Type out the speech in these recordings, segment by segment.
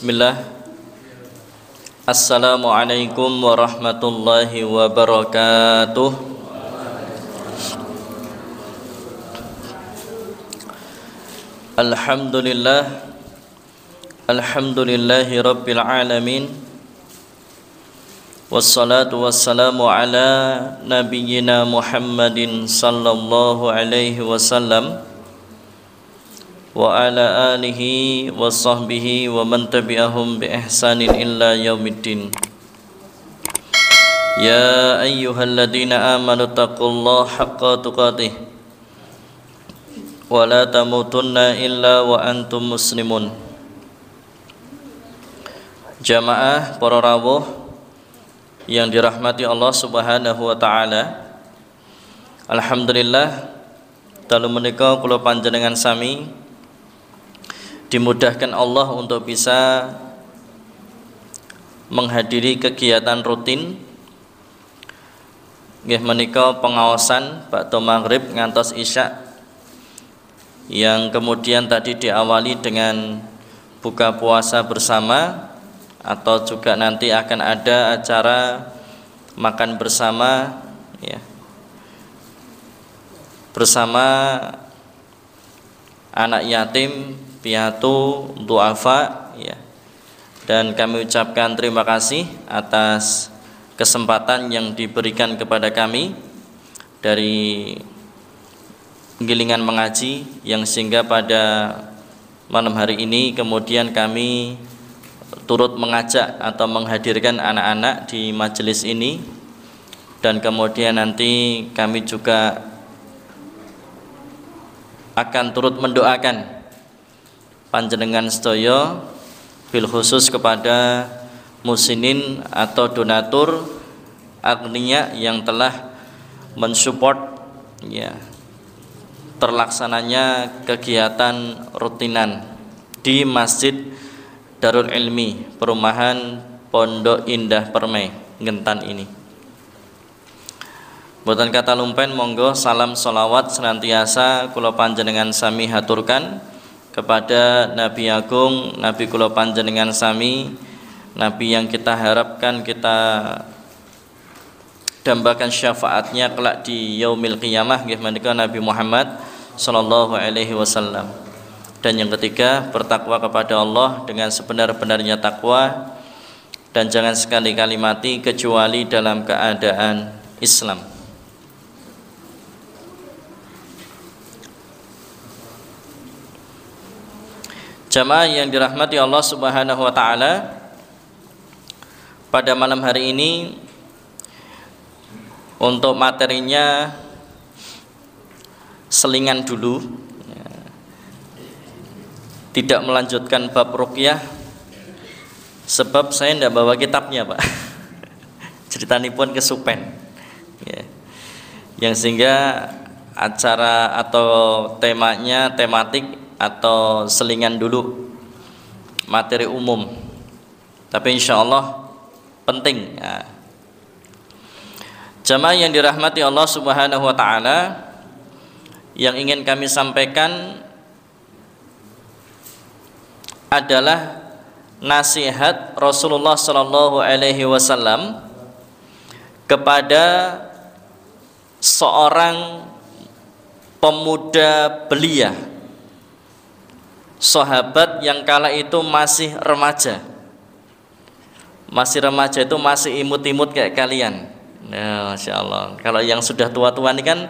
Bismillah. Assalamualaikum warahmatullahi wabarakatuh. Alhamdulillah. Alhamdulillahi rabbil alamin. Wassalatu wassalamu ala nabiyyina Muhammadin sallallahu alaihi wasallam wa ala alihi wa sahbihi wa man tabi'ahum bi ihsanin illa yaumiddin. Ya ayyuhalladzina amanu taqullaha haqqa tuqatih wa la tamutunna illa wa antum muslimun. Jamaah para rawuh yang dirahmati Allah Subhanahu wa taala. Alhamdulillah dalu menika kula panjenengan sami dimudahkan Allah untuk bisa menghadiri kegiatan rutin nggih menika pengaosan ba'da maghrib ngantos isya yang kemudian tadi diawali dengan buka puasa bersama, atau juga nanti akan ada acara makan bersama ya, bersama anak yatim, piatu, duafa ya. Dan kami ucapkan terima kasih atas kesempatan yang diberikan kepada kami dari Gilingan Mengaji, yang sehingga pada malam hari ini kemudian kami turut mengajak atau menghadirkan anak-anak di majelis ini, dan kemudian nanti kami juga akan turut mendoakan panjenengan sedaya bil khusus kepada musinin atau donatur agniya yang telah mensupport ya terlaksananya kegiatan rutinan di Masjid Darul Ilmi Perumahan Pondok Indah Permai Ngentan ini. Boten kata lumpen, monggo salam sholawat senantiasa kula panjenengan sami haturkan kepada Nabi Agung, Nabi kula panjenengan sami, Nabi yang kita harapkan kita dambakan syafaatnya kelak di yaumil qiyamah nggih menika Nabi Muhammad sallallahu alaihi wasallam. Dan yang ketiga, bertakwa kepada Allah dengan sebenar-benarnya takwa, dan jangan sekali-kali mati kecuali dalam keadaan Islam. Jamaah yang dirahmati Allah Subhanahu wa taala, pada malam hari ini untuk materinya selingan dulu, tidak melanjutkan bab ruqyah sebab saya tidak bawa kitabnya Pak. Ceritanipun kesupen ya. Yang sehingga acara atau temanya tematik atau selingan dulu materi umum, tapi insya Allah penting ya. Jamaah yang dirahmati Allah Subhanahu wa taala, yang ingin kami sampaikan adalah nasihat Rasulullah sallallahu alaihi wasallam kepada seorang pemuda belia, sahabat yang kala itu masih remaja. Masih remaja itu masih imut-imut kayak kalian. Nah, Masya Allah. Kalau yang sudah tua-tua ini kan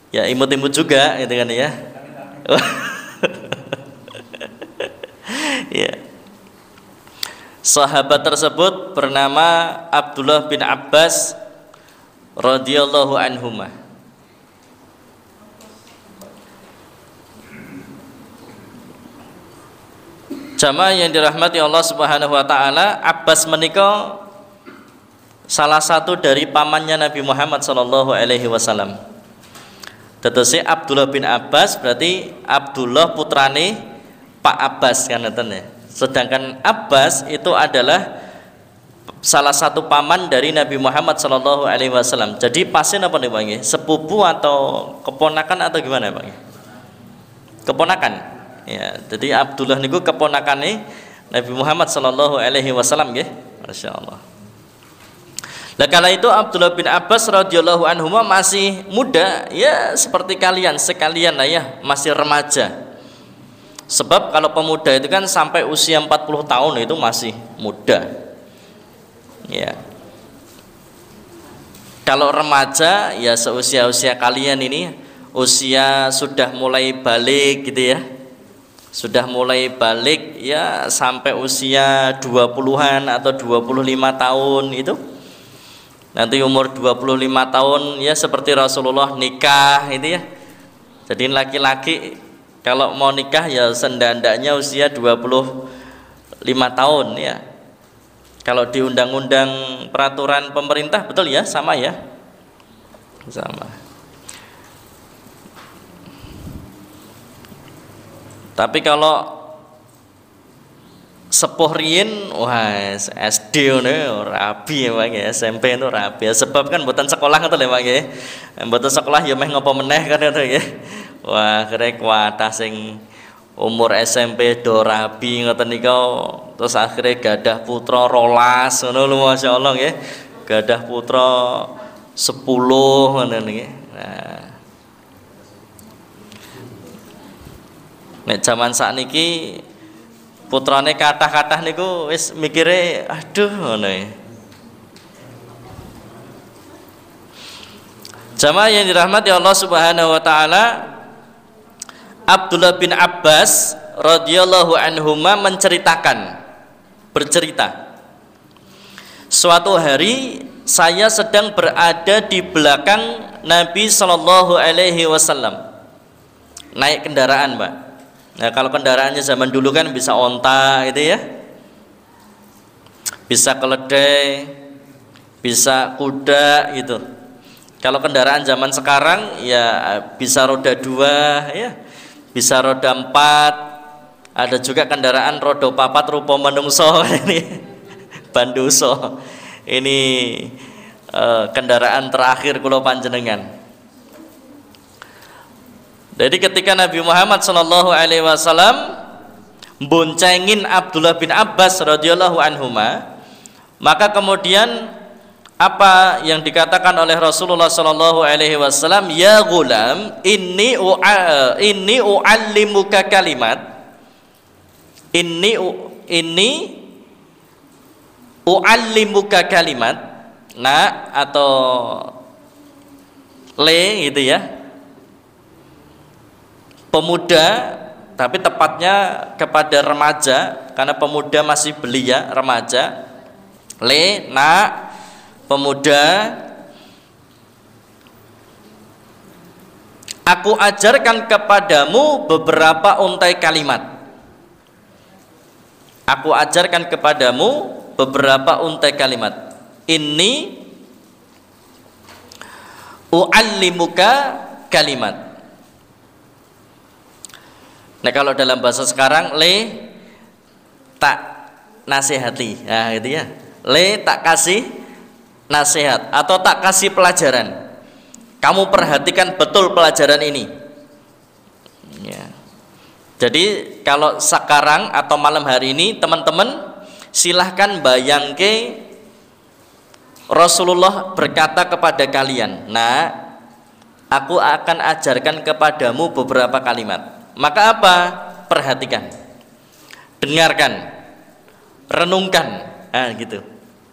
ya imut-imut juga gitu kan ya. Ya. Sahabat tersebut bernama Abdullah bin Abbas radhiyallahu anhuma. Jamaah yang dirahmati Allah Subhanahu wa taala, Abbas menika salah satu dari pamannya Nabi Muhammad sallallahu alaihi wasallam. Tetese Abdullah bin Abbas berarti Abdullah putrane Pak Abbas kan ngeten ya. Sedangkan Abbas itu adalah salah satu paman dari Nabi Muhammad sallallahu alaihi wasallam. Jadi pasin apa nih Bang? Sepupu atau keponakan atau gimana Bang? Keponakan. Ya, jadi Abdullah niku keponakane Nabi Muhammad sallallahu alaihi wasallam nggih. Masyaallah. Nah, kala itu Abdullah bin Abbas radhiyallahu anhu masih muda, ya seperti kalian sekalian lah ya, masih remaja. Sebab kalau pemuda itu kan sampai usia 40 tahun itu masih muda. Ya. Kalau remaja ya seusia-usia kalian ini, usia sudah mulai balik gitu ya. Sudah mulai balik ya sampai usia 20-an atau 25 tahun itu. Nanti umur 25 tahun ya seperti Rasulullah nikah itu ya. Jadi laki-laki kalau mau nikah ya sendandaknya usia 25 tahun ya. Kalau di undang-undang peraturan pemerintah betul ya, sama ya. Sama. Tapi kalau sepuh riyin, wah SD ngono rabi ya Pak ya, SMP itu rabi. Sebab kan mboten sekolah ngoten lho Pak nggih. Mboten sekolah ya meh ngopo meneh kan ngono nggih. Wah, kira kuatah sing umur SMP do rabi ngoten nika, terus akhirnya gadah putra 12 ngono lho masyaallah nggih. Gadah putra 10 ngono nggih. Nah. Nek zaman sakniki putrane kathah-kathah niku wis mikire aduh ngono ya. Jamaah yang dirahmati Allah Subhanahu wa taala, Abdullah bin Abbas radhiyallahu anhuma bercerita, suatu hari saya sedang berada di belakang Nabi sallallahu alaihi wasallam, naik kendaraan, Pak. Nah, kalau kendaraannya zaman dulu kan bisa onta gitu ya, bisa keledai, bisa kuda gitu. Kalau kendaraan zaman sekarang ya bisa roda 2 ya, bisa roda 4, ada juga kendaraan roda 4 rupa menungso ini banduso. Ini kendaraan terakhir kula panjenengan. Jadi ketika Nabi Muhammad sallallahu alaihi wasallam boncengin Abdullah bin Abbas radhiyallahu anhuma, maka kemudian apa yang dikatakan oleh Rasulullah sallallahu alaihi wasallam, ya gulam inni uallimuka kalimat, inni uallimuka kalimat, nah atau le gitu ya, pemuda, tapi tepatnya kepada remaja karena pemuda masih belia, remaja. Le, nak, pemuda, aku ajarkan kepadamu beberapa untai kalimat. Aku ajarkan kepadamu beberapa untai kalimat. Inni uallimuka kalimat. Nah, kalau dalam bahasa sekarang, le tak nasihati, nah gitu ya, le tak kasih nasihat atau tak kasih pelajaran. Kamu perhatikan betul pelajaran ini. Ya. Jadi kalau sekarang atau malam hari ini teman-teman silahkan bayangke Rasulullah berkata kepada kalian, nah aku akan ajarkan kepadamu beberapa kalimat. Maka apa? Perhatikan, dengarkan, renungkan, nah gitu.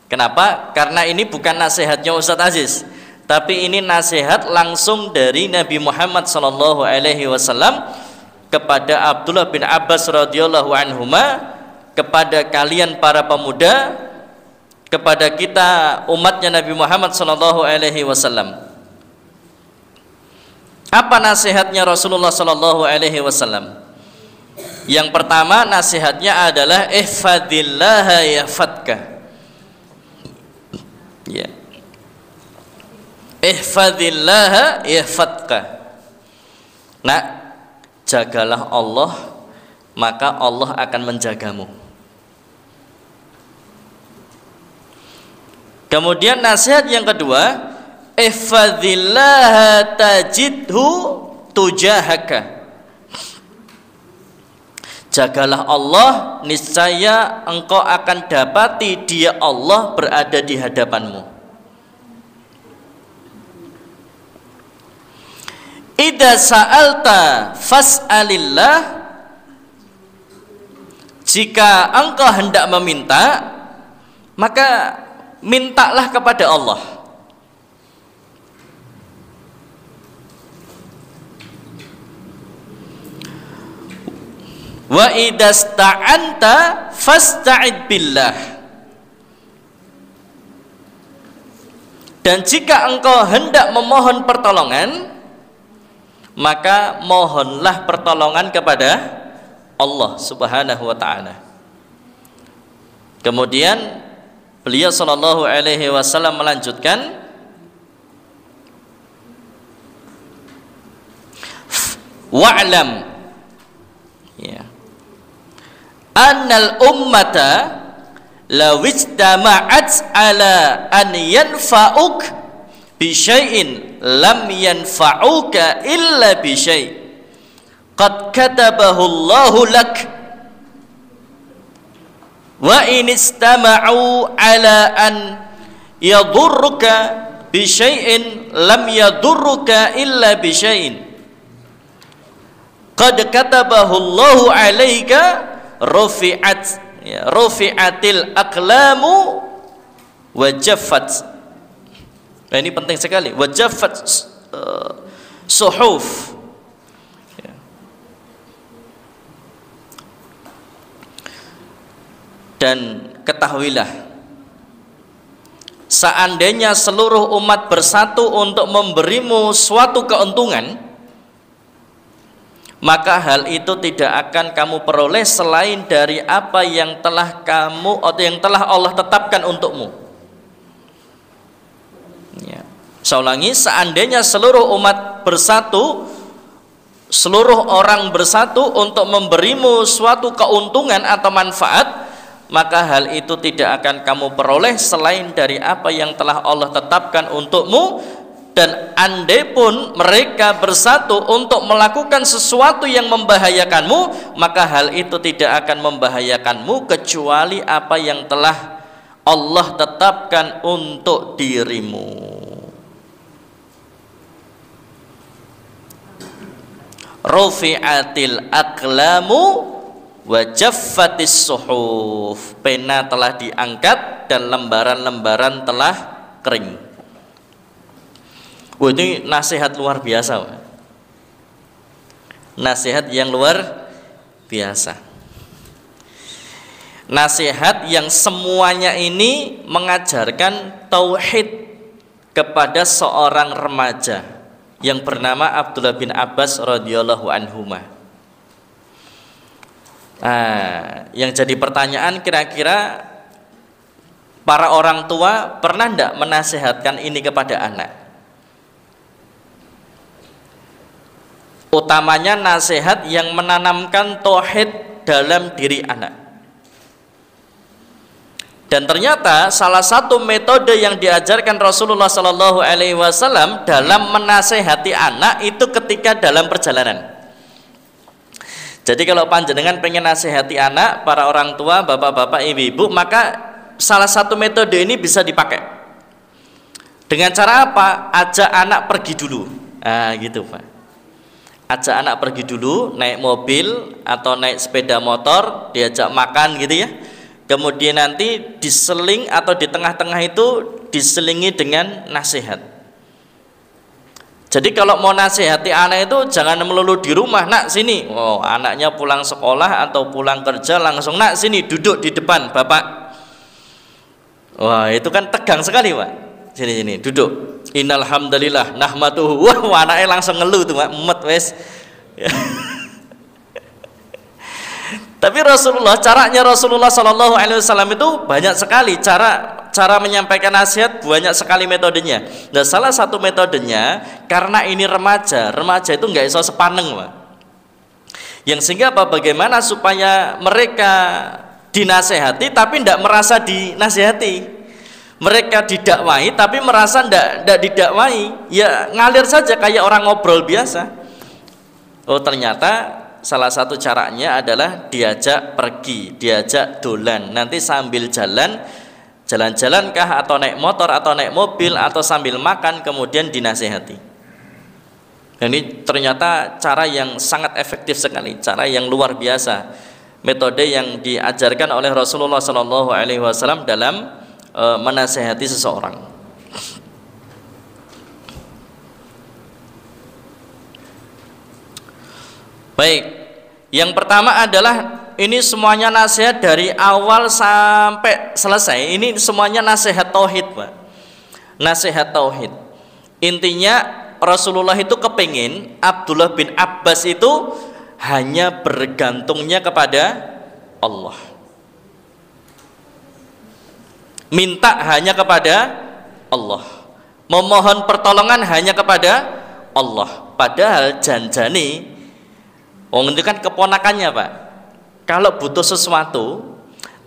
Kenapa? Karena ini bukan nasihatnya Ustadz Aziz, tapi ini nasihat langsung dari Nabi Muhammad SAW kepada Abdullah bin Abbas radhiyallahu anhuma, kepada kalian para pemuda, kepada kita umatnya Nabi Muhammad SAW. Apa nasihatnya Rasulullah sallallahu alaihi wasallam? Yang pertama nasihatnya adalah ihfadillaha yahfadka. Ya. Ihfadillaha yahfadka. Nak, jagalah Allah, maka Allah akan menjagamu. Kemudian nasihat yang kedua, ihfadillaha tajidhu tujahaka. Jagalah Allah, niscaya engkau akan dapati Dia Allah berada di hadapanmu. Idza sa'alta fas'alillah, jika engkau hendak meminta, maka mintalah kepada Allah. Wa idasta'anta fasta'id billah, dan jika engkau hendak memohon pertolongan, maka mohonlah pertolongan kepada Allah Subhanahu wa ta'ala. Kemudian beliau sallallahu alaihi wasallam melanjutkan, wa'lam, ya, annal ummata law ijtama'at ala an yanfa'uk bi syai'in lam yanfa'uka illa bi syai' qad katabahu Allahu lak, wa in istama'u ala an yadurruka bi syai'in lam yadurruka illa bi syai'in qad katabahu Allahu 'alaika rufi'at, ya, rufi'atil aqlamu wa jaffat. Nah, ini penting sekali, wa jaffat suhuf, ya. Dan ketahuilah, seandainya seluruh umat bersatu untuk memberimu suatu keuntungan, maka hal itu tidak akan kamu peroleh selain dari apa yang telah kamu atau yang telah Allah tetapkan untukmu. Ya. Saya ulangi, seandainya seluruh umat bersatu, seluruh orang bersatu untuk memberimu suatu keuntungan atau manfaat, maka hal itu tidak akan kamu peroleh selain dari apa yang telah Allah tetapkan untukmu. Dan andai pun mereka bersatu untuk melakukan sesuatu yang membahayakanmu, maka hal itu tidak akan membahayakanmu kecuali apa yang telah Allah tetapkan untuk dirimu. Rufi'atil aqlamu wa jaffatis suhuf, pena telah diangkat dan lembaran-lembaran telah kering. Wah, ini nasihat luar biasa, Pak. Nasihat yang luar biasa. Nasihat yang semuanya ini mengajarkan tauhid kepada seorang remaja yang bernama Abdullah bin Abbas radhiyallahu anhuma. Nah, yang jadi pertanyaan, kira-kira para orang tua pernah tidak menasihatkan ini kepada anak? Utamanya nasihat yang menanamkan tauhid dalam diri anak. Dan ternyata salah satu metode yang diajarkan Rasulullah Sallallahu Alaihi Wasallam dalam menasehati anak itu ketika dalam perjalanan. Jadi kalau panjenengan pengen nasihati anak, para orang tua, bapak-bapak, ibu-ibu, maka salah satu metode ini bisa dipakai. Dengan cara apa? Ajak anak pergi dulu. Ah, gitu, Pak. Ajak anak pergi dulu, naik mobil atau naik sepeda motor, diajak makan gitu ya. Kemudian nanti diseling atau di tengah-tengah itu diselingi dengan nasihat. Jadi kalau mau nasihati anak itu jangan melulu di rumah, nak sini. Oh, anaknya pulang sekolah atau pulang kerja langsung, nak sini duduk di depan bapak. Wah, itu kan tegang sekali, Pak. Sini duduk. Innal hamdalillah nahmaduhu. Wah, anaknya langsung ngeluh tuh, Pak. Mumet wes. Tapi caranya Rasulullah Sallallahu Alaihi Wasallam itu banyak sekali cara menyampaikan nasihat, banyak sekali metodenya. Nah, salah satu metodenya, karena ini remaja itu nggak iso sepaneng, Pak. Yang sehingga apa? Bagaimana supaya mereka dinasehati tapi tidak merasa dinasehati. Mereka didakwahi tapi merasa tidak didakwahi, ya ngalir saja kayak orang ngobrol biasa. Oh, ternyata salah satu caranya adalah diajak pergi, diajak dolan. Nanti sambil jalan-jalan kah, atau naik motor, atau naik mobil, atau sambil makan, kemudian dinasehati. Dan ini ternyata cara yang sangat efektif sekali, cara yang luar biasa, metode yang diajarkan oleh Rasulullah SAW dalam menasehati seseorang. Baik, yang pertama adalah ini semuanya nasihat dari awal sampai selesai. Ini semuanya nasihat tauhid, Pak. Nasihat tauhid. Intinya Rasulullah itu kepingin Abdullah bin Abbas itu hanya bergantungnya kepada Allah, minta hanya kepada Allah, memohon pertolongan hanya kepada Allah. Padahal janjani wong itu kan keponakannya, Pak. Kalau butuh sesuatu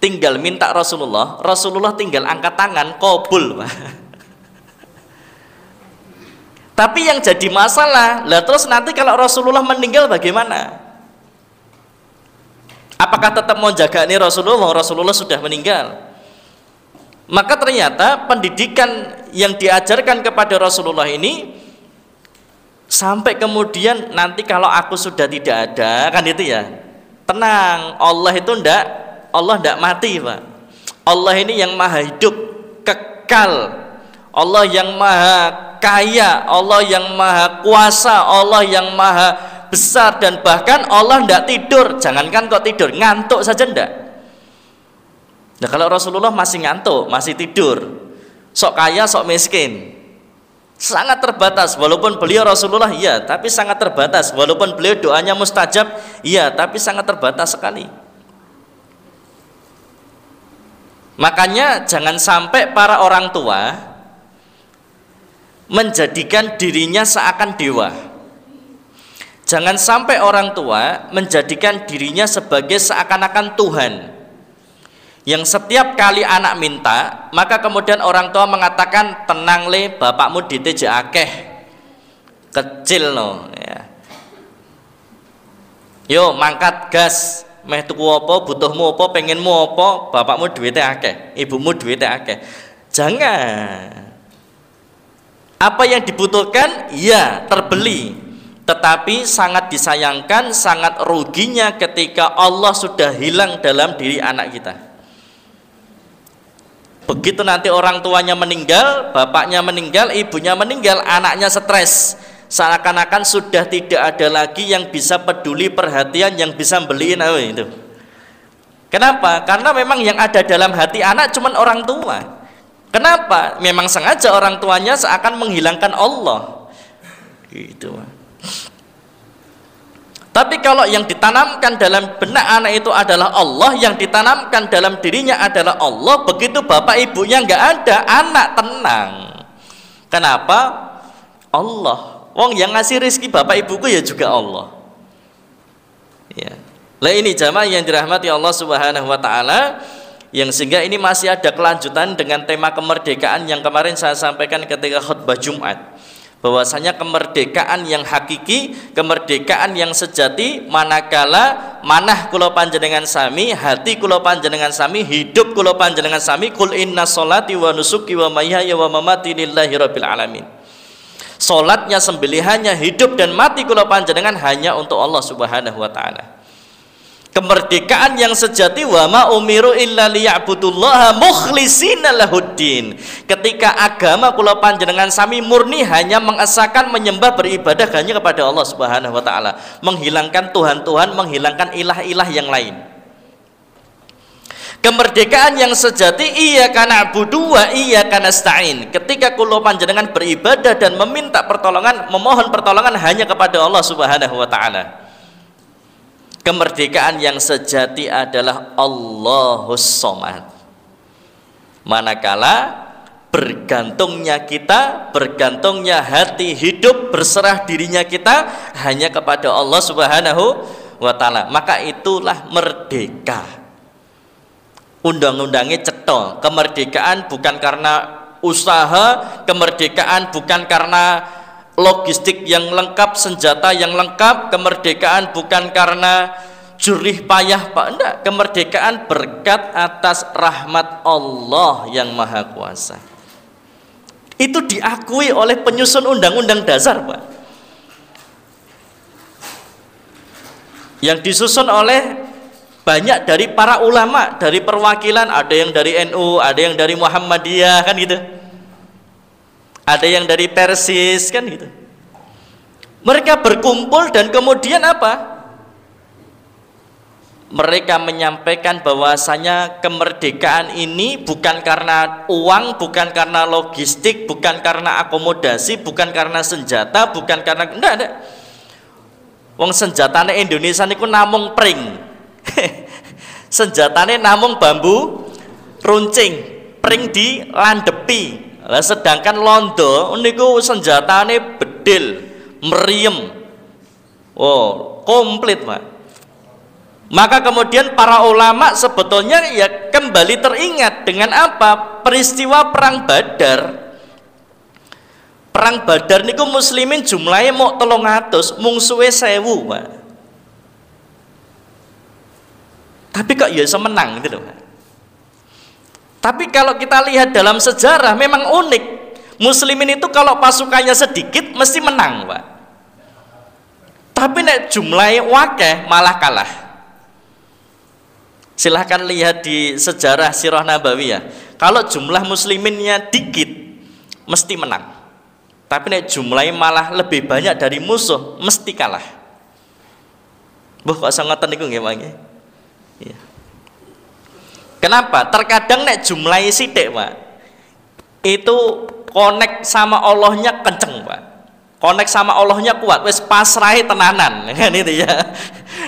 tinggal minta Rasulullah, Rasulullah tinggal angkat tangan, kabul, Pak. Tapi yang jadi masalah, lah terus nanti kalau Rasulullah meninggal bagaimana? Apakah tetap mau jaga ini Rasulullah? Rasulullah sudah meninggal. Maka ternyata pendidikan yang diajarkan kepada Rasulullah ini sampai kemudian nanti kalau aku sudah tidak ada, kan itu ya, tenang, Allah itu Allah ndak mati, Pak. Allah ini yang maha hidup, kekal, Allah yang maha kaya, Allah yang maha kuasa, Allah yang maha besar, dan bahkan Allah ndak tidur. Jangankan kok tidur, ngantuk saja ndak. Nah, kalau Rasulullah masih ngantuk, masih tidur, sok kaya sok miskin, sangat terbatas. Walaupun beliau Rasulullah, iya, tapi sangat terbatas. Walaupun beliau doanya mustajab, iya, tapi sangat terbatas sekali. Makanya jangan sampai para orang tua menjadikan dirinya seakan dewa. Jangan sampai orang tua menjadikan dirinya sebagai seakan-akan Tuhan, yang setiap kali anak minta, maka kemudian orang tua mengatakan, tenang le, bapakmu dite akeh, kecil no, ya. Yo mangkat gas, meh tuku apa, butuhmu apa, pengenmu apa, bapakmu duitnya akeh, ibumu duitnya akeh. Jangan. Apa yang dibutuhkan, ya terbeli, tetapi sangat disayangkan, sangat ruginya ketika Allah sudah hilang dalam diri anak kita. Begitu nanti orang tuanya meninggal, bapaknya meninggal, ibunya meninggal, anaknya stres, seakan-akan sudah tidak ada lagi yang bisa peduli, perhatian, yang bisa beliin itu. Kenapa? Karena memang yang ada dalam hati anak cuma orang tua. Kenapa? Memang sengaja orang tuanya seakan menghilangkan Allah, gitu. Tapi kalau yang ditanamkan dalam benak anak itu adalah Allah, yang ditanamkan dalam dirinya adalah Allah, begitu bapak ibunya nggak ada, anak tenang. Kenapa? Allah. Wong yang ngasih rezeki bapak ibuku ya juga Allah. Ya. Lah ini jamaah yang dirahmati Allah Subhanahu wa taala, yang sehingga ini masih ada kelanjutan dengan tema kemerdekaan yang kemarin saya sampaikan ketika khutbah Jumat. Bahwasanya kemerdekaan yang hakiki, kemerdekaan yang sejati, manakala manah kula panjenengan sami, hati kula panjenengan sami, hidup kula panjenengan sami, kul inna sholati wa nusuki wa mahyaya wa mamati lillahi rabbil alamin. Salatnya, sembelihannya, hidup dan mati kula panjenengan hanya untuk Allah Subhanahu wa taala. Kemerdekaan yang sejati, wa ma umiru illa liya'budullaha mukhlishina lahuddin. Ketika agama kula panjenengan sami murni hanya mengesahkan, menyembah, beribadah hanya kepada Allah Subhanahu wa taala, menghilangkan Tuhan-Tuhan, menghilangkan ilah-ilah yang lain. Kemerdekaan yang sejati, iyyaka na'budu wa iyyaka nasta'in. Ketika kula panjenengan beribadah dan meminta pertolongan, memohon pertolongan hanya kepada Allah Subhanahu wa taala. Kemerdekaan yang sejati adalah Allahus Somad. Manakala bergantungnya kita, bergantungnya hati, hidup, berserah dirinya kita hanya kepada Allah Subhanahu wa taala, maka itulah merdeka. Undang-undangnya cetha. Kemerdekaan bukan karena usaha, kemerdekaan bukan karena logistik yang lengkap, senjata yang lengkap. Kemerdekaan bukan karena jerih payah Pak, enggak. Kemerdekaan berkat atas rahmat Allah yang Maha Kuasa. Itu diakui oleh penyusun Undang-Undang Dasar Pak, yang disusun oleh banyak dari para ulama, dari perwakilan, ada yang dari NU, ada yang dari Muhammadiyah kan gitu, ada yang dari Persis kan gitu. Mereka berkumpul dan kemudian apa? Mereka menyampaikan bahwasanya kemerdekaan ini bukan karena uang, bukan karena logistik, bukan karena akomodasi, bukan karena senjata, bukan karena enggak. Wong senjatane Indonesia niku namung pring. Senjatane namung bambu runcing, pring dilandepi. Lah sedangkan londo niku senjatane bedil, meriem. Oh, komplit, Pak. Maka kemudian para ulama sebetulnya ya kembali teringat dengan apa? Peristiwa perang Badar. Perang Badar niku muslimin jumlahnya mau 300, mungsuhe 1000, Pak. Tapi kok ya bisa menang gitu loh, Pak. Tapi kalau kita lihat dalam sejarah memang unik. Muslimin itu kalau pasukannya sedikit mesti menang, Pak. Tapi nek jumlahnya wakeh malah kalah. Silahkan lihat di sejarah Sirah Nabawiyah. Kalau jumlah musliminnya dikit mesti menang. Tapi nek jumlahnya malah lebih banyak dari musuh mesti kalah. Mbah kok sangoten niku nggih, Pak. Iya. Kenapa? Terkadang nek jumlahnya sithik, Pak, itu connect sama Allahnya kenceng, Pak. Connect sama Allahnya kuat, wis pasrahe tenanan, kan itu ya.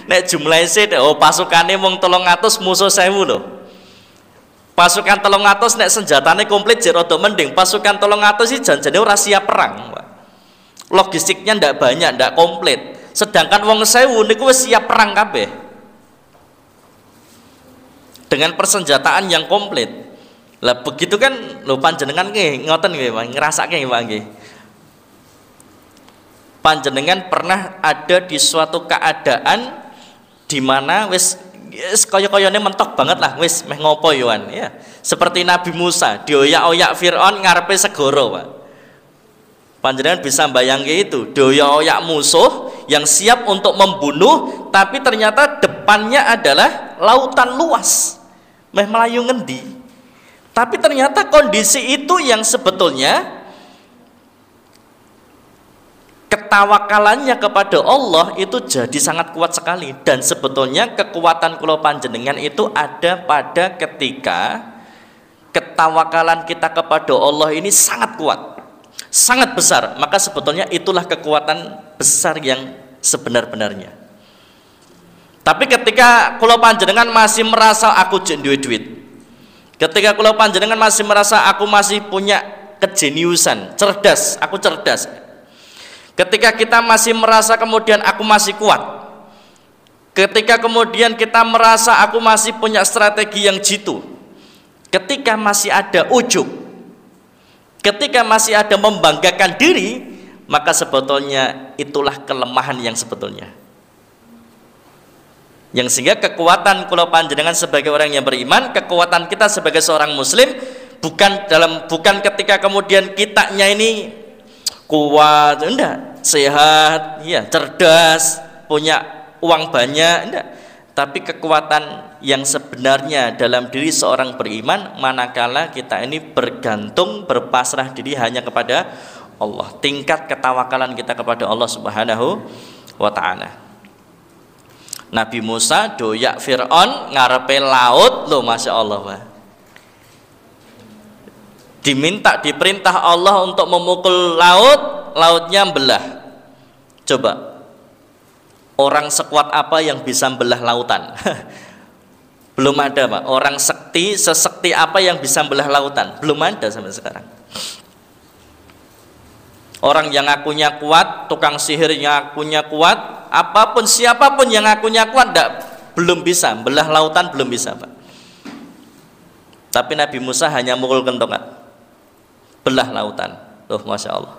Nek jumlahnya sithik, oh pasukannya mung 300 musuh 1000 loh. Pasukan 300 nek senjatane komplit jek rada mending. Pasukan 300 iki janjane ora siap perang, Pak. Logistiknya ndak banyak, ndak komplit. Sedangkan wong 1000 niku wis siap perang kabeh. Dengan persenjataan yang komplit. Lah begitu kan lho panjenengan nggih ngoten nggih Pak, ngrasake nggih Pak nggih. Panjenengan pernah ada di suatu keadaan di mana wis kaya-kayane mentok banget lah, wis meh ngopo yoan ya. Seperti Nabi Musa dioyak-oyak Firaun ngarepe segara, Pak. Panjenengan bisa bayangke itu, dioyak-oyak musuh yang siap untuk membunuh, tapi ternyata depannya adalah lautan luas. Meh melayu ngendi. Tapi ternyata kondisi itu yang sebetulnya ketawakalannya kepada Allah itu jadi sangat kuat sekali. Dan sebetulnya kekuatan kula panjenengan itu ada pada ketika ketawakalan kita kepada Allah ini sangat kuat, sangat besar. Maka sebetulnya itulah kekuatan besar yang sebenar-benarnya. Tapi ketika kula panjenengan masih merasa aku jek duwe duit, ketika kula panjenengan masih merasa aku masih punya kejeniusan, cerdas, aku cerdas, ketika kita masih merasa kemudian aku masih kuat, ketika kemudian kita merasa aku masih punya strategi yang jitu, ketika masih ada ujub, ketika masih ada membanggakan diri, maka sebetulnya itulah kelemahan yang sebetulnya. Yang sehingga kekuatan kula panjenengan sebagai orang yang beriman, kekuatan kita sebagai seorang muslim bukan ketika kemudian kitanya ini kuat, enggak, sehat, ya, cerdas, punya uang banyak, enggak. Tapi kekuatan yang sebenarnya dalam diri seorang beriman manakala kita ini bergantung, berpasrah diri hanya kepada Allah. Tingkat ketawakalan kita kepada Allah Subhanahu wa taala. Nabi Musa doyak Fir'aun ngarepe laut loh, Masya Allah, Pak. Diperintah Allah untuk memukul laut, lautnya belah. Coba, orang sekuat apa yang bisa belah lautan? Belum ada, Pak. Orang sesekti apa yang bisa belah lautan? Belum ada sampai sekarang. Orang yang ngakunya kuat, tukang sihir yang ngakunya kuat, apapun siapapun yang ngakunya kuat belum bisa belah lautan, belum bisa, Pak. Tapi Nabi Musa hanya mukul kentongan belah lautan. Loh, Masya Allah.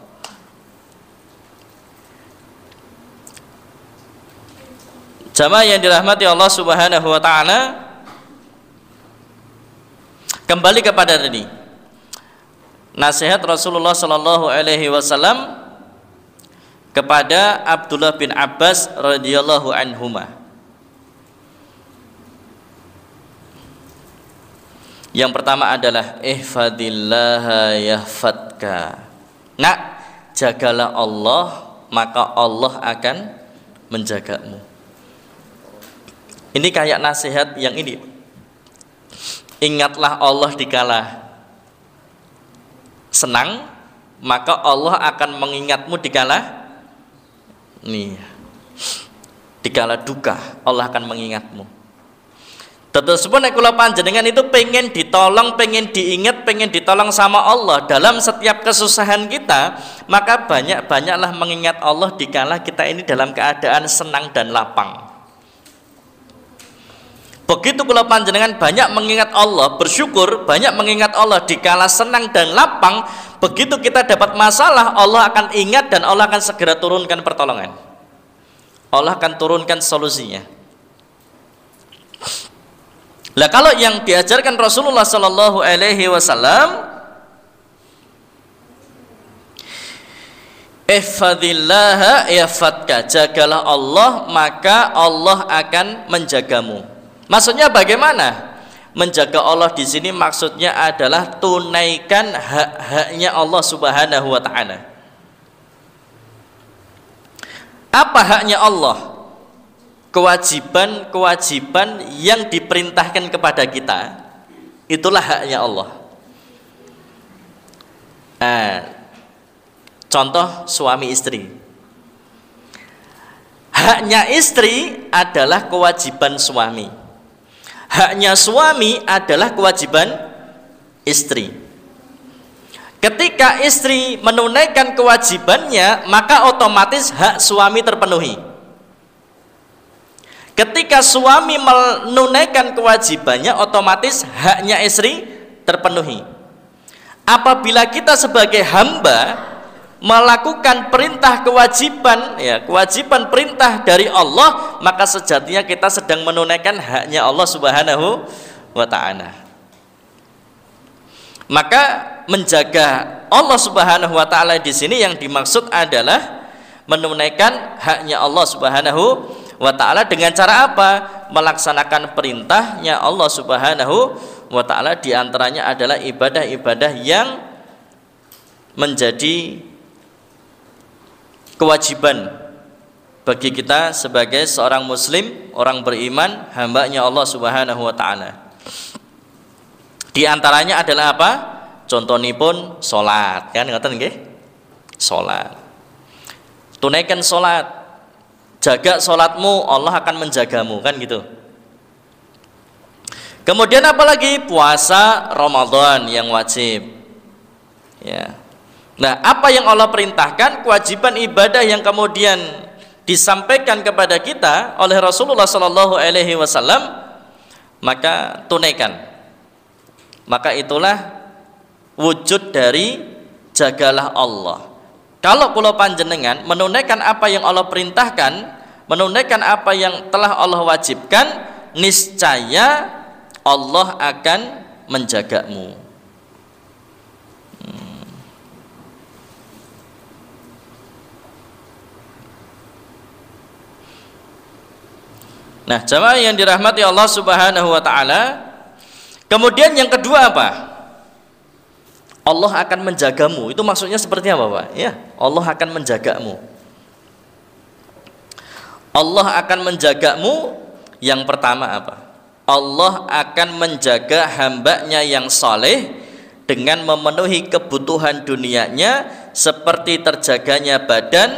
Jamaah yang dirahmati Allah Subhanahu wa taala, kembali kepada tadi nasihat Rasulullah sallallahu alaihi wasallam kepada Abdullah bin Abbas radhiyallahu anhuma. Yang pertama adalah ihfadillaha yahfadka. Nak, jagalah Allah, maka Allah akan menjagamu. Ini kayak nasihat yang ini. Ingatlah Allah dikala senang, maka Allah akan mengingatmu dikala duka, Allah akan mengingatmu. Tersebut nek kula panjenengan itu pengen ditolong, pengen diingat, pengen ditolong sama Allah dalam setiap kesusahan kita, maka banyak-banyaklah mengingat Allah dikala kita ini dalam keadaan senang dan lapang. Begitu kula panjenengan banyak mengingat Allah, bersyukur, banyak mengingat Allah dikala senang dan lapang, begitu kita dapat masalah, Allah akan ingat dan Allah akan segera turunkan pertolongan. Allah akan turunkan solusinya. Lah kalau yang diajarkan Rasulullah sallallahu alaihi wasallam, ihfadillaha yahfadka, jagalah Allah maka Allah akan menjagamu. Maksudnya bagaimana? Menjaga Allah di sini maksudnya adalah tunaikan hak-haknya Allah Subhanahu wa taala. Apa haknya Allah? Kewajiban-kewajiban yang diperintahkan kepada kita, itulah haknya Allah. Contoh suami istri. Haknya istri adalah kewajiban suami. Haknya suami adalah kewajiban istri. Ketika istri menunaikan kewajibannya, maka otomatis hak suami terpenuhi. Ketika suami menunaikan kewajibannya, otomatis haknya istri terpenuhi. Apabila kita sebagai hamba melakukan perintah kewajiban, kewajiban perintah dari Allah, maka sejatinya kita sedang menunaikan haknya Allah Subhanahu wa taala. Maka menjaga Allah Subhanahu wa taala di sini yang dimaksud adalah menunaikan haknya Allah Subhanahu wa ta'ala dengan cara apa? Melaksanakan perintahnya Allah Subhanahu wa ta'ala, diantaranya adalah ibadah-ibadah yang menjadi kewajiban bagi kita sebagai seorang muslim, orang beriman, hambanya Allah Subhanahu wa ta'ala. Diantaranya adalah apa? Contonipun sholat, kan ngoten nggih? Sholat. Tunaikan sholat. Jaga sholatmu, Allah akan menjagamu, kan gitu. Kemudian apalagi? Puasa Ramadan yang wajib. Ya. Nah, apa yang Allah perintahkan, kewajiban ibadah yang kemudian disampaikan kepada kita oleh Rasulullah Sallallahu Alaihi Wasallam, maka tunaikan. Maka itulah wujud dari jagalah Allah. Kalau kula panjenengan menunaikan apa yang Allah perintahkan, menunaikan apa yang telah Allah wajibkan, niscaya Allah akan menjagamu. Nah, jamaah yang dirahmati Allah Subhanahu wa taala, kemudian yang kedua apa? Allah akan menjagamu. Itu maksudnya seperti apa, Pak? Ya, Allah akan menjagamu. Allah akan menjagamu. Yang pertama apa? Allah akan menjaga hambanya yang saleh dengan memenuhi kebutuhan dunianya seperti terjaganya badan,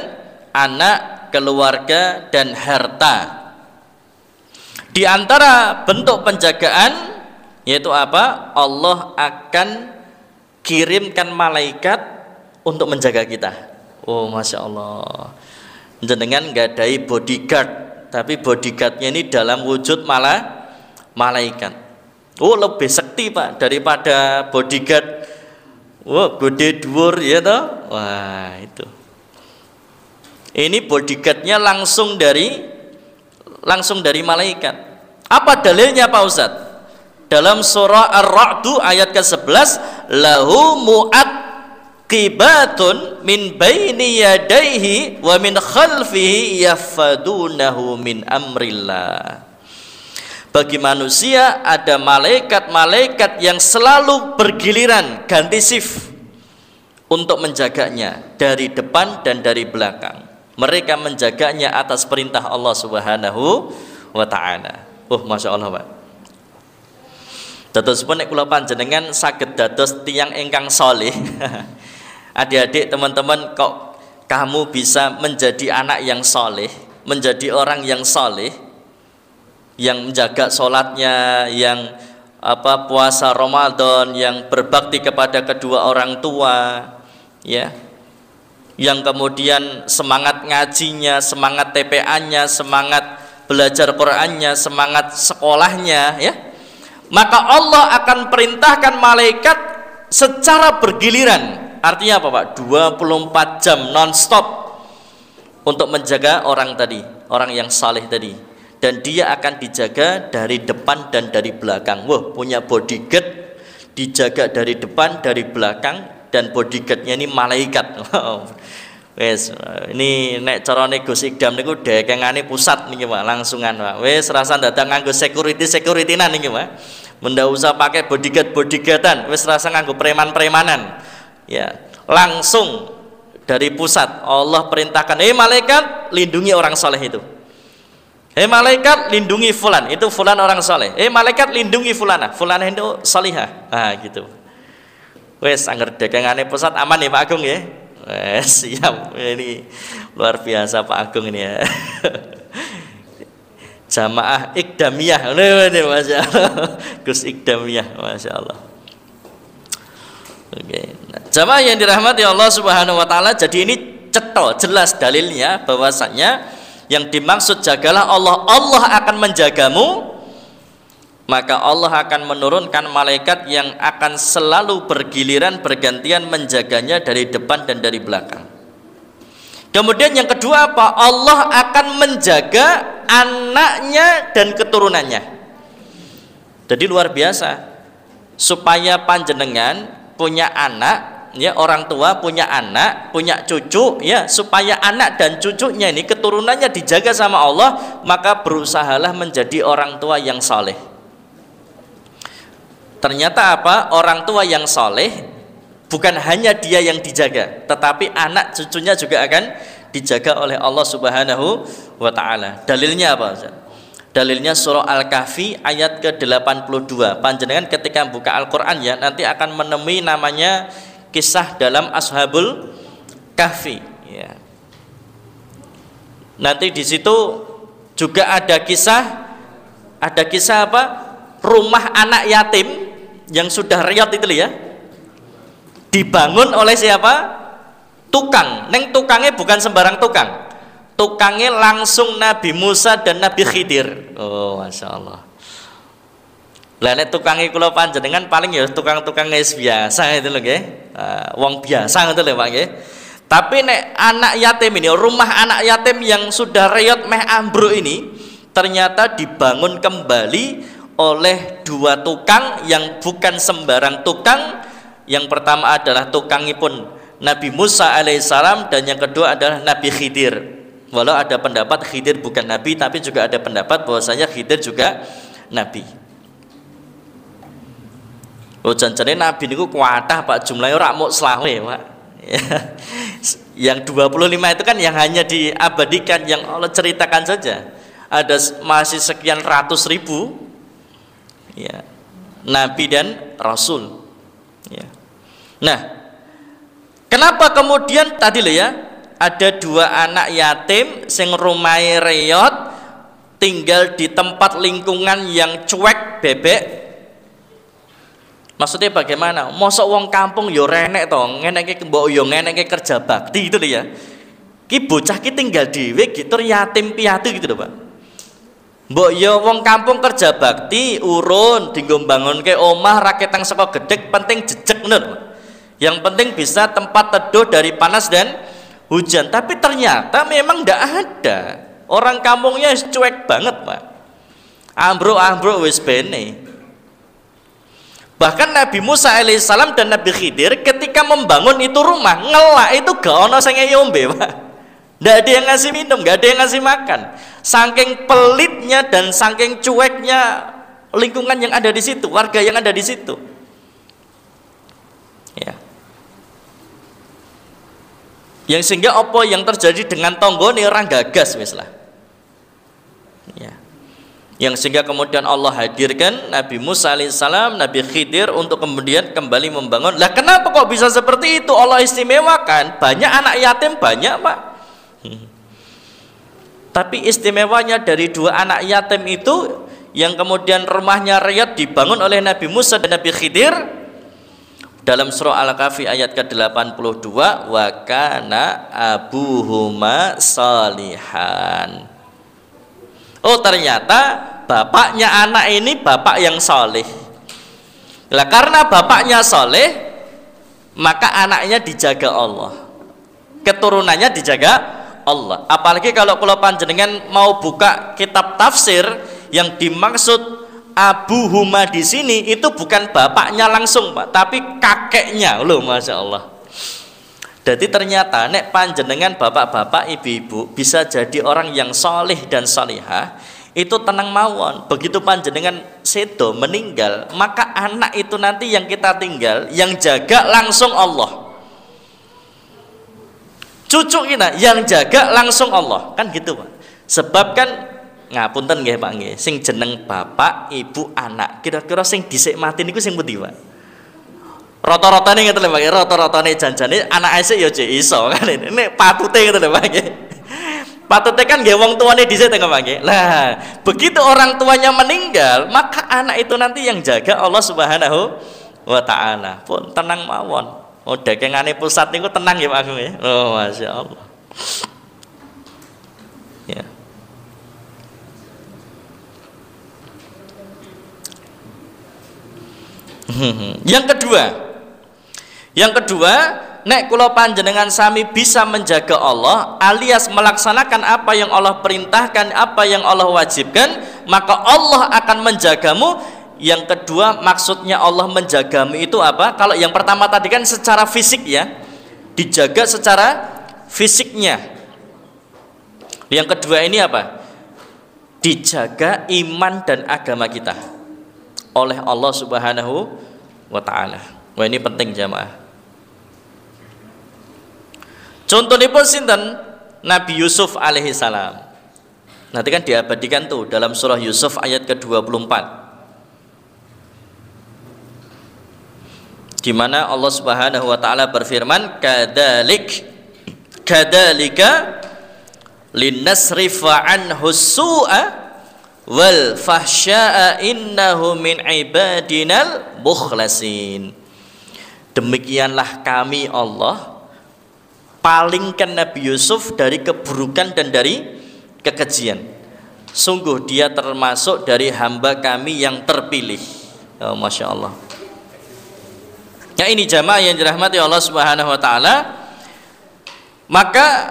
anak, keluarga, dan harta. Di antara bentuk penjagaan yaitu apa? Allah akan kirimkan malaikat untuk menjaga kita. Oh, masya Allah. Jenengan gadai bodyguard, tapi bodyguardnya ini dalam wujud malaikat. Oh, lebih sakti Pak daripada bodyguard. Wah, gede dhuwur ya toh. Wah, itu. Ini bodyguardnya langsung langsung dari malaikat. Apa dalilnya Pak Ustadz? Dalam surah Ar-Ra'd ayat ke-11, lahu mu'aqibatun min baini yadayhi wa min khalfihi yahfadunahu min amrillah. Bagi manusia ada malaikat-malaikat yang selalu bergiliran ganti shift untuk menjaganya dari depan dan dari belakang. Mereka menjaganya atas perintah Allah Subhanahu wa ta'ala. Masya Allah, Pak. Dados pun nek kula panjenengan saged dados tiyang ingkang saleh. Adik-adik, teman-teman, kok kamu bisa menjadi anak yang saleh, menjadi orang yang saleh, yang menjaga sholatnya, yang puasa Ramadan, yang berbakti kepada kedua orang tua, ya, yang kemudian semangat ngajinya, semangat TPA-nya, semangat belajar Qur'annya, semangat sekolahnya, ya. Maka Allah akan perintahkan malaikat secara bergiliran. Artinya apa, Pak? 24 jam non-stop untuk menjaga orang tadi, orang yang saleh tadi. Dan dia akan dijaga dari depan dan dari belakang. Punya bodyguard, dijaga dari depan, dari belakang, dan bodyguardnya ini malaikat. Wes, ini nek carane Gus Ikdam niku dekengane pusat niki Pak, langsungan Pak. Wes rasa datang nganggo security-nan niki Pak. Ndak usah pakai bodyguard-bodyguardan, wes rasa nganggo preman-premanan. Ya, langsung dari pusat Allah perintahkan, malaikat lindungi orang saleh itu. Malaikat lindungi fulan, itu fulan orang saleh. Malaikat lindungi fulana, fulana itu salihah. Gitu. Wes angger dekengane pusat aman ya Pak Agung ya. Siap, ini luar biasa Pak Agung ini ya. Jamaah Ikdamiyah, ini Masya Allah. Gus Ikdamiyah, Masya Allah. Oke, nah, jamaah yang dirahmati Allah Subhanahu wa ta'ala, jadi ini jelas dalilnya bahwasanya yang dimaksud jagalah Allah, Allah akan menjagamu. Maka Allah akan menurunkan malaikat yang akan selalu bergiliran bergantian menjaganya dari depan dan dari belakang. Kemudian yang kedua apa? Allah akan menjaga anaknya dan keturunannya. Jadi luar biasa. Supaya panjenengan punya anak, ya, orang tua punya anak, punya cucu, ya, supaya anak dan cucunya ini keturunannya dijaga sama Allah, maka berusahalah menjadi orang tua yang saleh. Ternyata apa? Orang tua yang soleh bukan hanya dia yang dijaga, tetapi anak cucunya juga akan dijaga oleh Allah Subhanahu wa ta'ala. Dalilnya apa? Dalilnya surah Al-Kahfi ayat ke-82. Panjenengan ketika buka Al-Quran ya, nanti akan menemui namanya kisah dalam Ashabul Kahfi, ya. Nanti di situ juga ada kisah apa? Rumah anak yatim yang sudah riot itu ya, dibangun oleh siapa? Tukang. Neng tukangnya bukan sembarang tukang. Tukangnya langsung Nabi Musa dan Nabi Khidir. Masya Allah. Lah nek tukangnya kula panjenengan paling ya tukang-tukang biasa itu loh nggih. Wong biasa itu lho Pak nggih. Tapi nek anak yatim ini, rumah anak yatim yang sudah riot meh ambruk ini, ternyata dibangun kembali oleh dua tukang yang bukan sembarang tukang. Yang pertama adalah tukangipun Nabi Musa alaihissalam, dan yang kedua adalah Nabi Khidir. Walau ada pendapat Khidir bukan Nabi, tapi juga ada pendapat bahwasanya Khidir juga Nabi. Janjane Nabi niku kuatah Pak, jumlahnya ora muk selawe Pak. Yang 25 itu kan yang hanya diabadikan, yang Allah ceritakan saja. Ada masih sekian ratus ribu, ya, Nabi dan Rasul, ya. Nah, kenapa kemudian tadi loh ya, ada dua anak yatim sing rumai reot, tinggal di tempat lingkungan yang cuek bebek. Maksudnya bagaimana? Mosok wong kampung yo renek to, ngeneke mbok yo ngeneke kerja bakti gitu loh ya. Ki bocah ki tinggal dhewe gitu, yatim piatu gitu loh Pak. Mbok yo wong kampung kerja bakti, urun dinggo mbangunke omah raketang saka gedhek, penting jejeg bener. Yang penting bisa tempat teduh dari panas dan hujan. Tapi ternyata memang tidak ada. Orang kampungnya cuek banget, Pak. Ambruk-ambruk wis bene. Bahkan Nabi Musa alaihissalam dan Nabi Khidir ketika membangun itu rumah, ngelak itu gak ono sing ngombe, Pak. Nggak ada yang ngasih minum, nggak ada yang ngasih makan. Saking pelitnya dan saking cueknya lingkungan yang ada di situ, warga yang ada di situ. Ya. Yang sehingga apa yang terjadi dengan tonggone orang gagas wis lah. Ya. Yang sehingga kemudian Allah hadirkan Nabi Musa alaihissalam, Nabi Khidir untuk kemudian kembali membangun. Lah kenapa kok bisa seperti itu? Allah istimewakan, banyak anak yatim banyak, Pak. Tapi istimewanya dari 2 anak yatim itu yang kemudian rumahnya Riyadh dibangun oleh Nabi Musa dan Nabi Khidir dalam surah Al-Kahfi ayat ke-82, wa kana abuhuma salihan. Oh, ternyata bapaknya anak ini bapak yang soleh. Lah karena bapaknya soleh, maka anaknya dijaga Allah, keturunannya dijaga Allah. Apalagi kalau panjenengan mau buka kitab tafsir, yang dimaksud abuhuma di sini itu bukan bapaknya langsung, Pak, tapi kakeknya loh, masya Allah. Jadi ternyata nek panjenengan bapak-bapak, ibu-ibu bisa jadi orang yang soleh dan solihah, itu tenang mawon. Begitu panjenengan sedo meninggal, maka anak itu nanti yang kita tinggal, yang jaga langsung Allah. Cucu kita yang jaga langsung Allah, kan gitu, Pak. Sebab kan ngapunten nggih, Pak nggih, sing jeneng bapak, ibu, anak, kira-kira sing dhisik mati niku sing pundi, Pak? Rata-ratane ngeten lho, Pak. Rata-ratane janjane anak isik ya jek iso kan. Nek patute ngeten lho, Pak nggih. Patute kan nggih wong tuane dhisik teng, Pak nggih. Lah, begitu orang tuanya meninggal, maka anak itu nanti yang jaga Allah Subhanahu wa taala. Pun tenang mawon. Oh, dakengane pusat niku tenang ya, Pak nggih. Oh, masyaallah. Ya. Yang kedua, nek kula panjenengan sami bisa menjaga Allah alias melaksanakan apa yang Allah perintahkan, apa yang Allah wajibkan, maka Allah akan menjagamu. Yang kedua, maksudnya Allah menjagamu itu apa? Kalau yang pertama tadi kan secara fisik ya, dijaga secara fisiknya. Yang kedua ini apa? Dijaga iman dan agama kita oleh Allah Subhanahu wa taala. Wah, ini penting jamaah. Contohnya pun sinten? Nabi Yusuf alaihi salam. Nanti kan diabadikan tuh dalam surah Yusuf ayat ke-24. Di mana Allah Subhanahu wa taala berfirman, kadzalika linnasrifa anhu su'a wal fahsya'a innahu min ibadinal mukhlasin. Demikianlah kami Allah palingkan Nabi Yusuf dari keburukan dan dari kekejian. Sungguh dia termasuk dari hamba kami yang terpilih. Oh, masya Allah. Ya, ini jamaah yang dirahmati Allah Subhanahu wa taala. Maka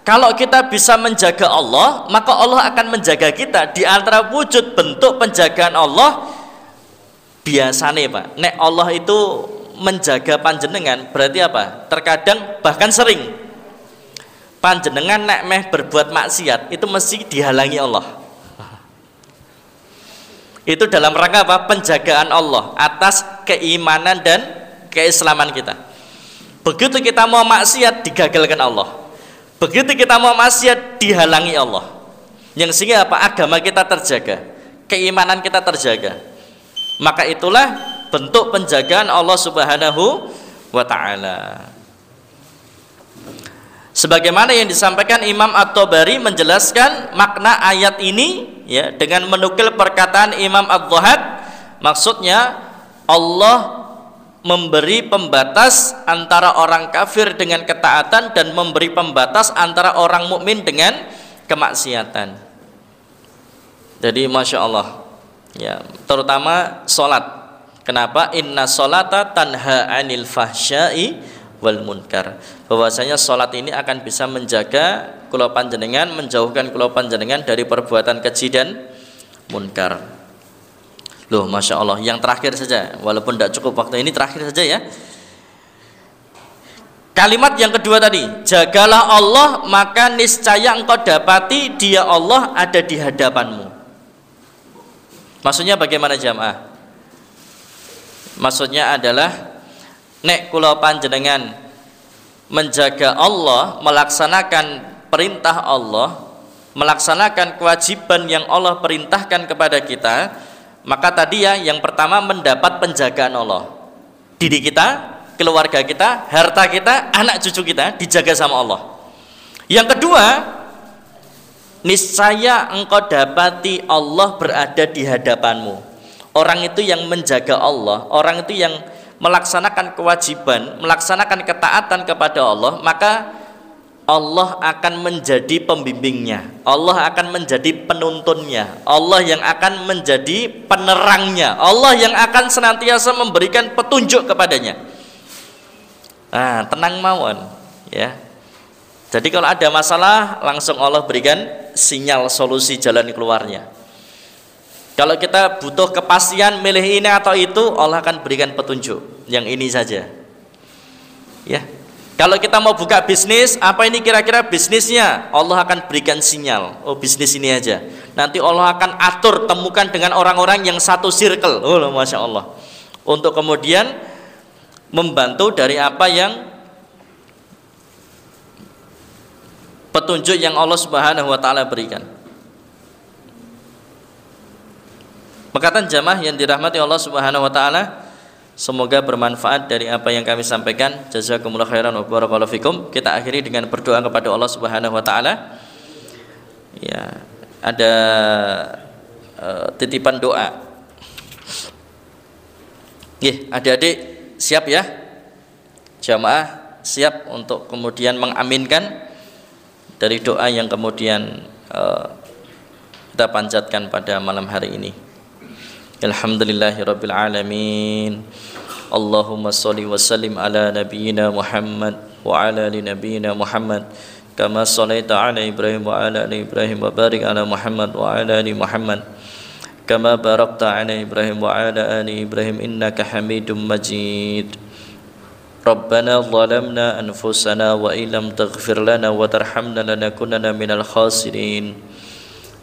kalau kita bisa menjaga Allah, maka Allah akan menjaga kita. Di antara wujud bentuk penjagaan Allah, biasanya, Pak, nek Allah itu menjaga panjenengan, berarti apa? Terkadang bahkan sering panjenengan nek meh berbuat maksiat itu mesti dihalangi Allah. Itu dalam rangka apa? Penjagaan Allah atas keimanan dan keislaman kita. Begitu kita mau maksiat, digagalkan Allah. Begitu kita mau maksiat, dihalangi Allah. Yang sehingga apa? Agama kita terjaga, keimanan kita terjaga. Maka itulah bentuk penjagaan Allah Subhanahu wa taala. Sebagaimana yang disampaikan Imam At-Tabari menjelaskan makna ayat ini ya dengan menukil perkataan Imam Ad-Dhahhak, maksudnya Allah memberi pembatas antara orang kafir dengan ketaatan dan memberi pembatas antara orang mukmin dengan kemaksiatan. Jadi masya Allah ya, terutama sholat. Kenapa? Inna sholata tanha anil fahsyai wal munkar. Bahwasanya salat ini akan bisa menjaga kula panjenengan, menjauhkan kula panjenengan dari perbuatan keji dan munkar. Loh, Masya Allah, yang terakhir saja, walaupun tidak cukup waktu ini, terakhir saja ya. Kalimat yang kedua tadi, jagalah Allah maka niscaya engkau dapati dia Allah ada di hadapanmu. Maksudnya bagaimana jamaah? Maksudnya adalah nek kula panjenengan menjaga Allah, melaksanakan perintah Allah, melaksanakan kewajiban yang Allah perintahkan kepada kita, maka tadi ya, yang pertama mendapat penjagaan Allah. Diri kita, keluarga kita, harta kita, anak cucu kita dijaga sama Allah. Yang kedua, niscaya engkau dapati Allah berada di hadapanmu. Orang itu yang menjaga Allah, orang itu yang melaksanakan kewajiban, melaksanakan ketaatan kepada Allah, maka Allah akan menjadi pembimbingnya, Allah akan menjadi penuntunnya, Allah yang akan menjadi penerangnya, Allah yang akan senantiasa memberikan petunjuk kepadanya. Nah, tenang mawon ya. Jadi kalau ada masalah langsung Allah berikan sinyal solusi jalan keluarnya. Kalau kita butuh kepastian milih ini atau itu, Allah akan berikan petunjuk yang ini saja. Ya. Kalau kita mau buka bisnis, apa ini kira-kira bisnisnya? Allah akan berikan sinyal. Oh, bisnis ini aja. Nanti Allah akan atur, temukan dengan orang-orang yang satu circle. Oh, Masya Allah. Untuk kemudian membantu dari apa yang petunjuk yang Allah Subhanahu wa taala berikan. Perkataan jamaah yang dirahmati Allah Subhanahu wa taala, semoga bermanfaat dari apa yang kami sampaikan. Jazakumullah khairan wa barakallahu fikum. Kita akhiri dengan berdoa kepada Allah Subhanahu wa taala. Ya, ada titipan doa. Nggih, adik-adik siap ya? Jamaah siap untuk kemudian mengaminkan dari doa yang kemudian kita panjatkan pada malam hari ini. Alhamdulillahirabbil alamin. Allahumma shalli wa sallim ala nabiyyina Muhammad wa ala ali nabiyyina Muhammad kama shallaita ala Ibrahim wa ala ali Ibrahim wa barik ala Muhammad wa ala ali Muhammad kama barakta ala Ibrahim wa ala ali Ibrahim innaka Hamidum Majid. Rabbana zalamna anfusana wa illam taghfir lana wa tarhamna lanakunanna minal khasirin.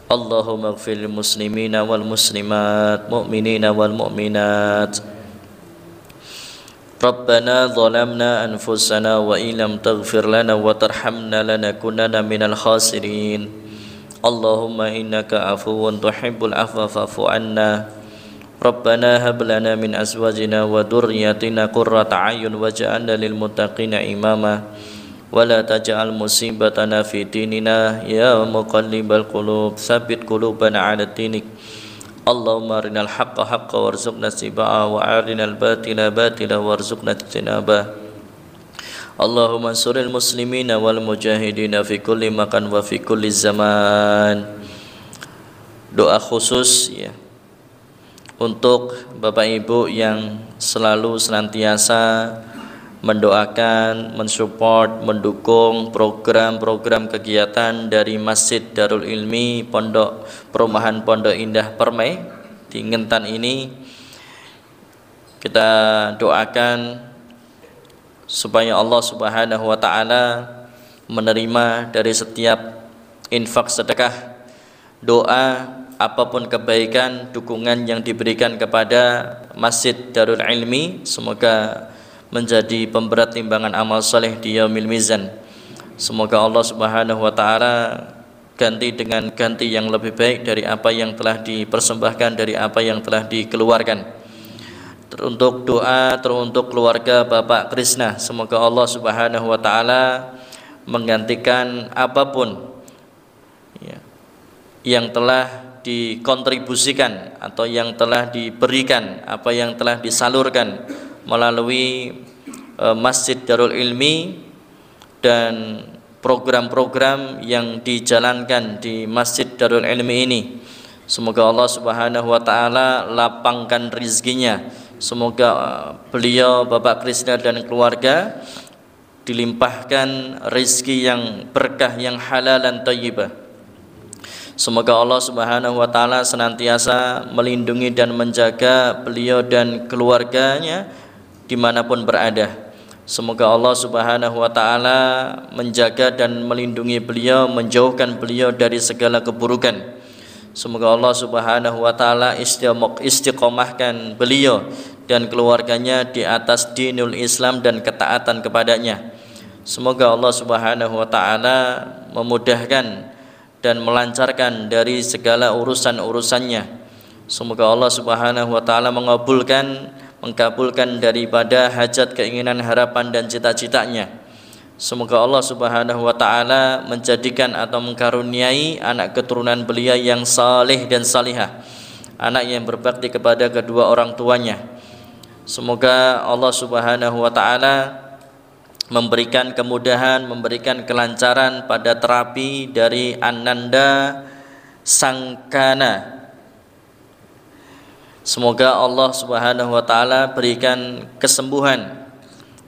Allahumma ighfir lil muslimina wal muslimat, mu'minina wal mu'minat. Rabbana zalamna anfusana wa illam taghfir lana wa tarhamna lanakunanna minal khasirin. Allahumma innaka afuwun tuhibbul afwa fa'fu anna. Rabbana hab lana min azwajina wa dhurriyyatina qurrata a'yun waj'alna lil muttaqina imama wa la taj'al musibatana fi dinina ya muqallibal qulub tsabbit qulubana 'ala dinik. Allahumma arinal haqqa haqqan warzuqna ittiba'a wa arinal batila batila warzuqna ijtinaba. Allahumma ansuril muslimina wal mujahidina fi kulli makan wa fi kulli zaman. Doa khusus ya untuk Bapak Ibu yang selalu senantiasa mendoakan, mensupport, mendukung program-program kegiatan dari Masjid Darul Ilmi Pondok Perumahan Pondok Indah Permai di Ngentan ini. Kita doakan supaya Allah Subhanahu wa taala menerima dari setiap infak sedekah, doa, apapun kebaikan, dukungan yang diberikan kepada Masjid Darul Ilmi, semoga menjadi pemberat timbangan amal soleh di yaumil mizan. Semoga Allah Subhanahu wa taala ganti dengan ganti yang lebih baik dari apa yang telah dipersembahkan, dari apa yang telah dikeluarkan. Teruntuk doa teruntuk keluarga Bapak Krisna, semoga Allah Subhanahu wa taala menggantikan apapun ya, yang telah dikontribusikan atau yang telah diberikan, apa yang telah disalurkan melalui Masjid Darul Ilmi dan program-program yang dijalankan di Masjid Darul Ilmi ini. Semoga Allah Subhanahu wa taala lapangkan rizkinya. Semoga beliau Bapak Krisna dan keluarga dilimpahkan rezeki yang berkah, yang halal dan thayyibah. Semoga Allah Subhanahu wa taala senantiasa melindungi dan menjaga beliau dan keluarganya dimanapun berada. Semoga Allah Subhanahu wa taala menjaga dan melindungi beliau, menjauhkan beliau dari segala keburukan. Semoga Allah Subhanahu wa taala istiqomahkan beliau dan keluarganya di atas dinul Islam dan ketaatan kepadanya. Semoga Allah Subhanahu wa taala memudahkan dan melancarkan dari segala urusan-urusannya. Semoga Allah Subhanahu wa taala mengabulkan daripada hajat, keinginan, harapan dan cita-citanya. Semoga Allah Subhanahu wa taala menjadikan atau mengkaruniai anak keturunan beliau yang saleh dan salihah, anak yang berbakti kepada kedua orang tuanya. Semoga Allah Subhanahu wa taala memberikan kemudahan, memberikan kelancaran pada terapi dari Ananda Sangkana. Semoga Allah Subhanahu wa taala berikan kesembuhan,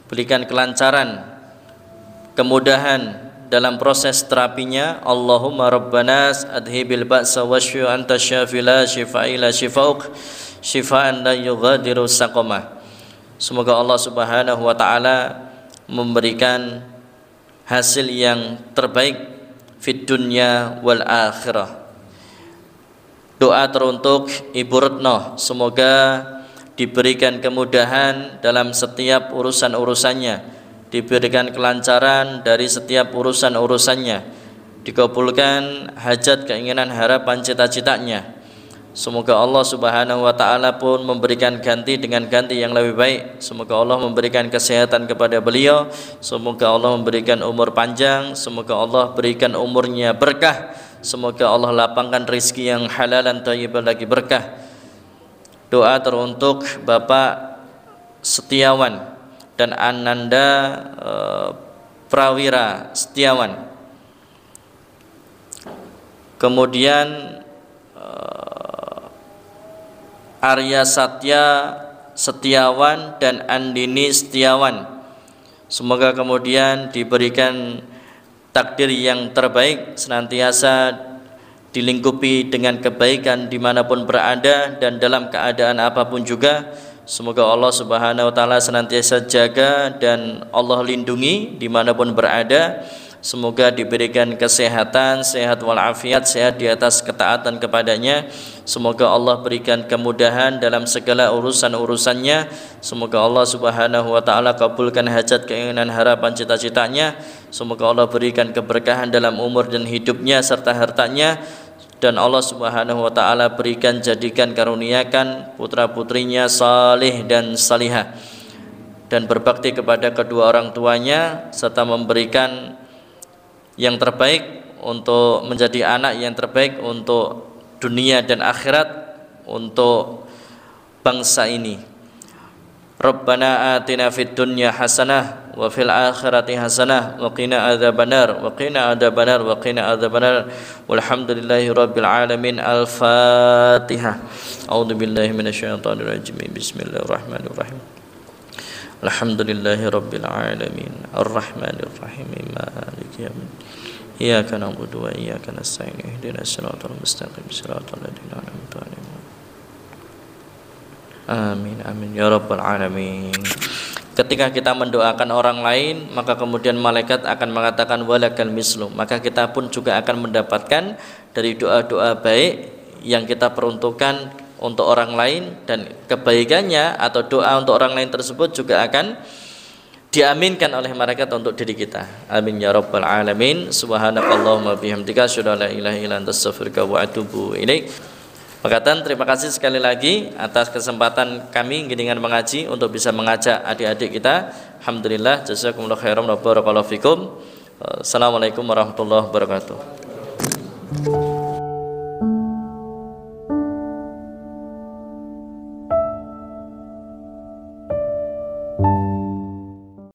berikan kelancaran, kemudahan dalam proses terapinya. Allahumma rabbanas adhibil ba'sa wasyfi anta syafi la syifaa illa syifauk syifaan la yughadiru saqama. Semoga Allah Subhanahu wa taala memberikan hasil yang terbaik fid dunya wal akhirah. Doa teruntuk Ibu Retno, semoga diberikan kemudahan dalam setiap urusan-urusannya, diberikan kelancaran dari setiap urusan-urusannya, dikabulkan hajat, keinginan, harapan, cita-citanya. Semoga Allah Subhanahu wa taala pun memberikan ganti dengan ganti yang lebih baik. Semoga Allah memberikan kesehatan kepada beliau, semoga Allah memberikan umur panjang, semoga Allah berikan umurnya berkah, semoga Allah lapangkan rezeki yang halal dan thayyib lagi berkah. Doa teruntuk Bapak Setiawan dan Ananda Prawira Setiawan. Kemudian Arya Satya Setiawan dan Andini Setiawan. Semoga kemudian diberikan takdir yang terbaik, senantiasa dilingkupi dengan kebaikan dimanapun berada dan dalam keadaan apapun juga. Semoga Allah Subhanahu wa taala senantiasa jaga dan Allah lindungi dimanapun berada. Semoga diberikan kesehatan, sehat walafiat, sehat di atas ketaatan kepadanya. Semoga Allah berikan kemudahan dalam segala urusan-urusannya. Semoga Allah Subhanahu wa taala kabulkan hajat, keinginan, harapan, cita-citanya. Semoga Allah berikan keberkahan dalam umur dan hidupnya serta hartanya. Dan Allah Subhanahu wa taala berikan, jadikan, karuniakan putra-putrinya salih dan salihah dan berbakti kepada kedua orang tuanya, serta memberikan yang terbaik untuk menjadi anak yang terbaik untuk dunia dan akhirat, untuk bangsa ini. Rabbana atina fid dunya hasanah wa fil akhirati hasanah wa qina adzabannar wa qina adzabannar wa qina adzabannar walhamdulillahi rabbil alamin. Al-Fatihah. A'udzu billahi minasyaitonir rajim. Bismillahirrahmanirrahim. Alhamdulillahi rabbil alamin arrahmanir rahim maliki yaumiddin iyyaka na'budu wa iyyaka nasta'in ihdinas siratal mustaqim siratal ladzina an'amta 'alaihim. Amin amin ya rabbal alamin. Ketika kita mendoakan orang lain, maka kemudian malaikat akan mengatakan walakal mislu, maka kita pun juga akan mendapatkan dari doa-doa baik yang kita peruntukkan untuk orang lain, dan kebaikannya atau doa untuk orang lain tersebut juga akan diaminkan oleh malaikat untuk diri kita. Amin ya rabbal alamin. Subhanakallahumma bihamdika asyhadu an la ilaha illa anta astaghfiruka wa atubu ilaik. Makatan, terima kasih sekali lagi atas kesempatan kami dengan mengaji untuk bisa mengajak adik-adik kita. Alhamdulillah, jazakumullah khairan wa barakallahu fikum. Assalamualaikum warahmatullahi wabarakatuh.